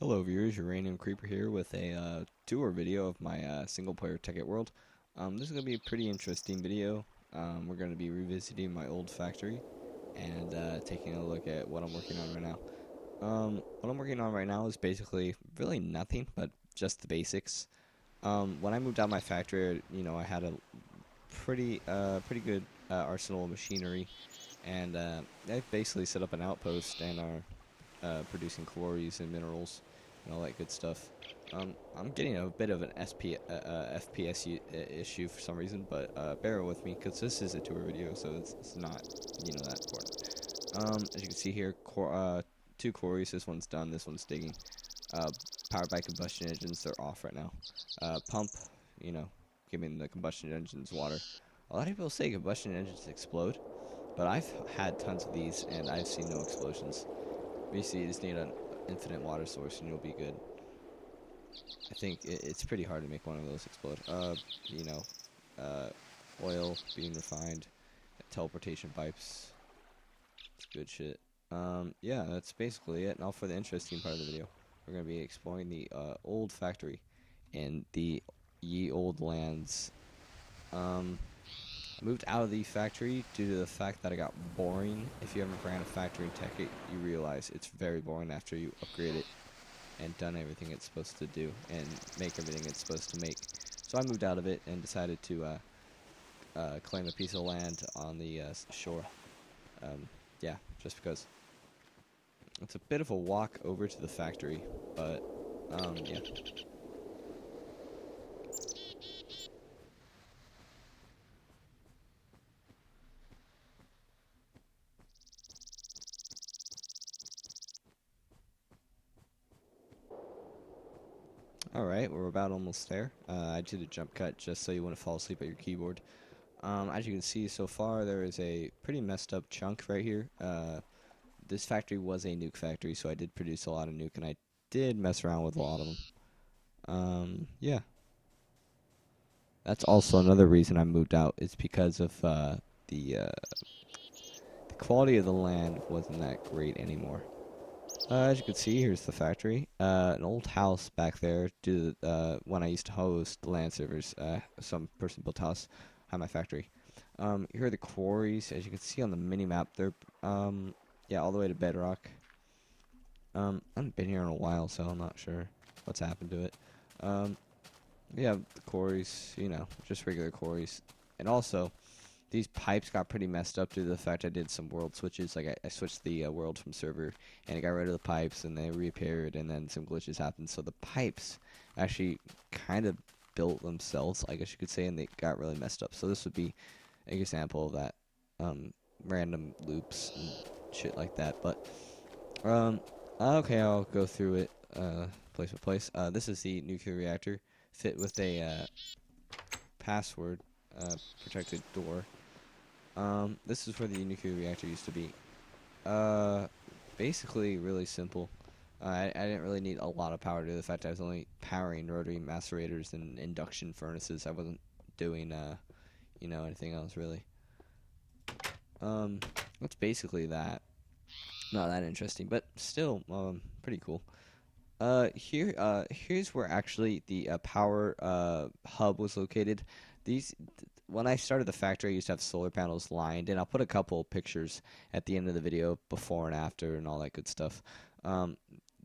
Hello viewers, Uranium Creeper here with a tour video of my single-player Tekkit world. This is going to be a pretty interesting video. We're going to be revisiting my old factory and taking a look at what I'm working on right now. What I'm working on right now is basically really nothing but just the basics. When I moved out of my factory, I had a pretty good arsenal of machinery, and I basically set up an outpost and are producing quarries and minerals and all that good stuff. I'm getting a bit of an FPS issue for some reason, but bear with me because this is a tour video, so it's not that important. As you can see here, two quarries. This one's done. This one's digging. Uh, Powered by combustion engines. They're off right now. Pump, giving the combustion engines water. A lot of people say combustion engines explode, but I've had tons of these and I've seen no explosions. Basically, you just need an infinite water source and you'll be good. I think it's pretty hard to make one of those explode. You know, uh, Oil being refined, teleportation pipes. It's good shit. Yeah, that's basically it. Now for the interesting part of the video, we're gonna be exploring the old factory and the ye old lands. I moved out of the factory due to the fact that it got boring. If you ever ran a factory in Tekkit, you realize it's very boring after you upgrade it and done everything it's supposed to do and make everything it's supposed to make. So I moved out of it and decided to claim a piece of land on the shore. Yeah, just because. It's a bit of a walk over to the factory, but yeah. Alright, we're about almost there. I did a jump cut just so you wouldn't fall asleep at your keyboard. As you can see so far, there is a pretty messed up chunk right here. This factory was a nuke factory, so I did produce a lot of nuke, and I did mess around with a lot of them. Yeah. That's also another reason I moved out. It's because of the quality of the land wasn't that great anymore. As you can see, here's the factory. An old house back there. Due to when I used to host LAN servers, some person built a house at my factory. Here are the quarries. As you can see on the mini map, they're yeah, all the way to bedrock. I haven't been here in a while, so I'm not sure what's happened to it. Yeah, the quarries, just regular quarries. And also, these pipes got pretty messed up due to the fact I did some world switches. Like, I switched the world from server, and it got rid of the pipes, and they reappeared, and then some glitches happened. So the pipes actually kind of built themselves, I guess you could say, and they got really messed up. So this would be an example of that. Random loops and shit like that. But, okay, I'll go through it place by place. This is the nuclear reactor, fit with a password protected door. This is where the nuclear reactor used to be. Basically really simple. I didn't really need a lot of power due to the fact I was only powering rotary macerators and induction furnaces. I wasn't doing, anything else really. That's basically that. Not that interesting, but still, pretty cool. Here's where actually the power hub was located. These, when I started the factory, I used to have solar panels lined, and I'll put a couple pictures at the end of the video, before and after, and all that good stuff.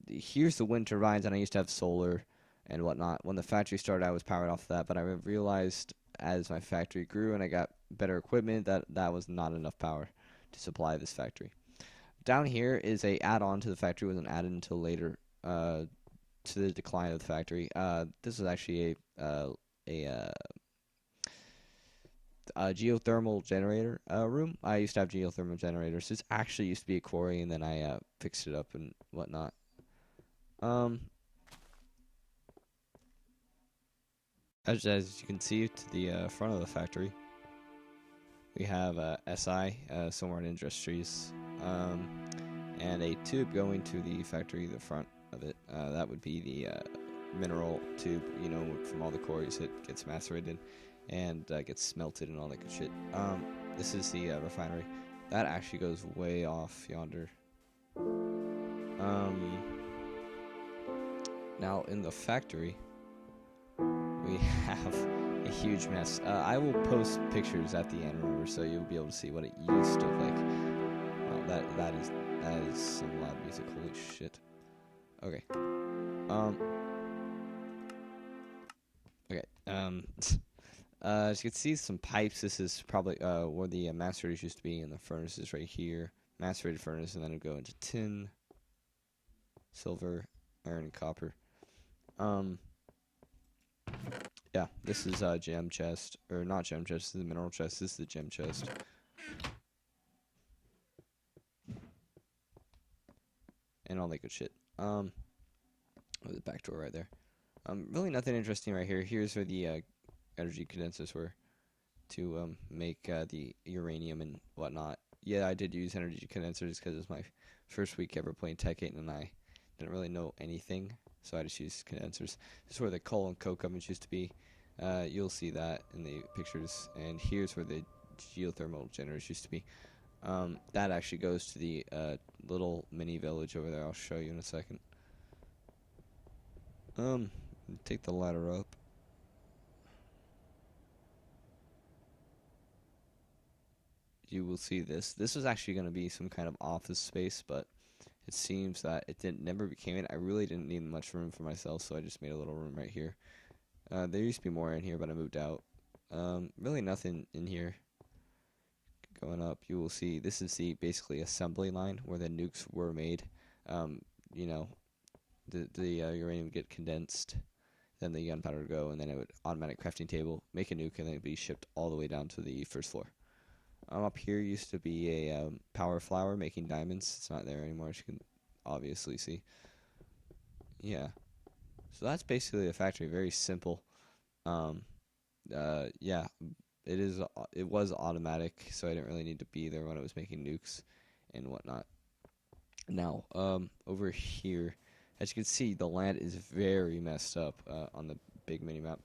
Here's the wind turbines, and I used to have solar and whatnot. When the factory started, I was powered off of that, but I realized as my factory grew and I got better equipment that that was not enough power to supply this factory. Down here is a add-on to the factory. Wasn't added until later, to the decline of the factory. This is actually a geothermal generator room. I used to have geothermal generators. This actually used to be a quarry, and then I fixed it up and whatnot. Um, as you can see to the front of the factory, we have SI, somewhere in industries, and a tube going to the factory, the front of it. That would be the mineral tube, from all the quarries. It gets macerated and gets smelted and all that good shit. This is the refinery. That actually goes way off yonder. Um, Now, in the factory, we have a huge mess. I will post pictures at the end, remember, so you'll be able to see what it used to look like. Wow, that is some loud music. Holy shit. Okay. Okay. As you can see, some pipes. This is probably where the macerators used to be, and the furnace is right here. Macerated furnace, and then it'll go into tin, silver, iron, and copper. Yeah, this is gem chest, or not gem chest. This is the mineral chest. This is the gem chest. And all that good shit. The back door right there. Really nothing interesting right here. Here's where the energy condensers were to make the uranium and whatnot. Yeah, I did use energy condensers because it was my first week ever playing Tekkit, and I didn't really know anything, so I just used condensers. This is where the coal and coke ovens used to be. You'll see that in the pictures. And here's where the geothermal generators used to be. That actually goes to the little mini village over there. I'll show you in a second. Take the ladder up. You will see this. This was actually going to be some kind of office space, but it seems that it never became it. I really didn't need much room for myself, so I just made a little room right here. There used to be more in here, but I moved out. Really nothing in here. Going up, you will see this is the basically assembly line where the nukes were made. You know, the uranium would get condensed, then the gunpowder would go, and then it would automatic crafting table, make a nuke, and then it'd be shipped all the way down to the first floor. Up here used to be a power flower making diamonds. It's not there anymore, as you can obviously see. Yeah. So that's basically the factory. Very simple. Yeah, it was automatic, so I didn't really need to be there when it was making nukes and whatnot. Now, over here, as you can see, the land is very messed up on the big mini map.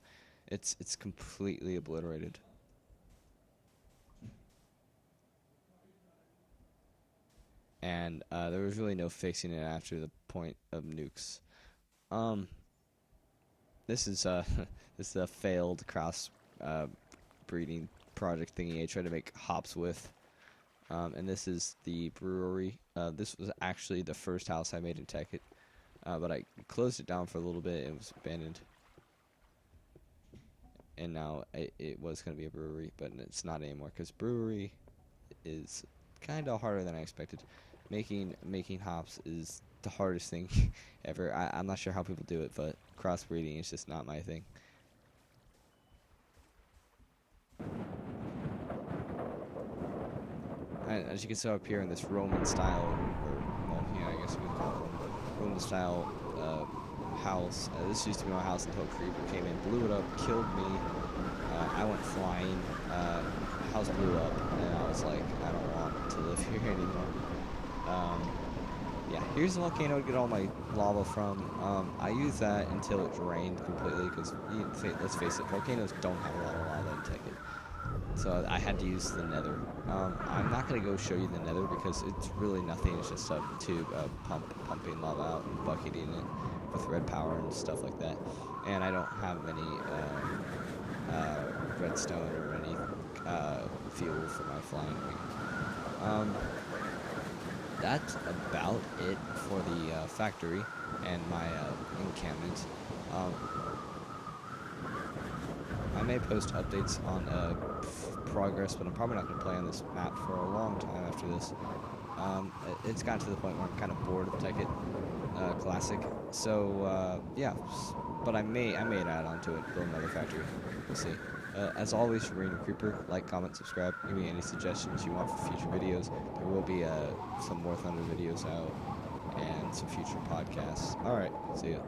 It's completely obliterated. And there was really no fixing it after the point of nukes. This is this is a failed cross breeding project thingy I tried to make hops with. And this is the brewery. This was actually the first house I made in Tekkit, but I closed it down for a little bit. It was abandoned, and now it was going to be a brewery, but it's not anymore because brewery is kind of harder than I expected. Making hops is the hardest thing ever. I'm not sure how people do it, but crossbreeding is just not my thing. And as you can see up here in this Roman style, or well, yeah, I guess we could call it Roman style house. This used to be my house until a creeper came in, blew it up, killed me. I went flying. House blew up, and I was like, I don't want to live here anymore. Yeah, here's the volcano to get all my lava from. I used that until it drained completely, because let's face it, volcanoes don't have a lot of lava in Tekkit. So I had to use the nether. I'm not going to go show you the nether because it's really nothing. It's just a tube pumping lava out and bucketing it with red power and stuff like that. And I don't have any redstone or any fuel for my flying wing. That's about it for the factory and my encampment. I may post updates on progress, but I'm probably not going to play on this map for a long time after this. It's gotten to the point where I'm kind of bored of Tekkit Classic. So yeah, but I may add on to it, build another factory. We'll see. As always, Reactor Creeper, like, comment, subscribe. Give me any suggestions you want for future videos. There will be some more Thunder videos out and some future podcasts. Alright, see ya.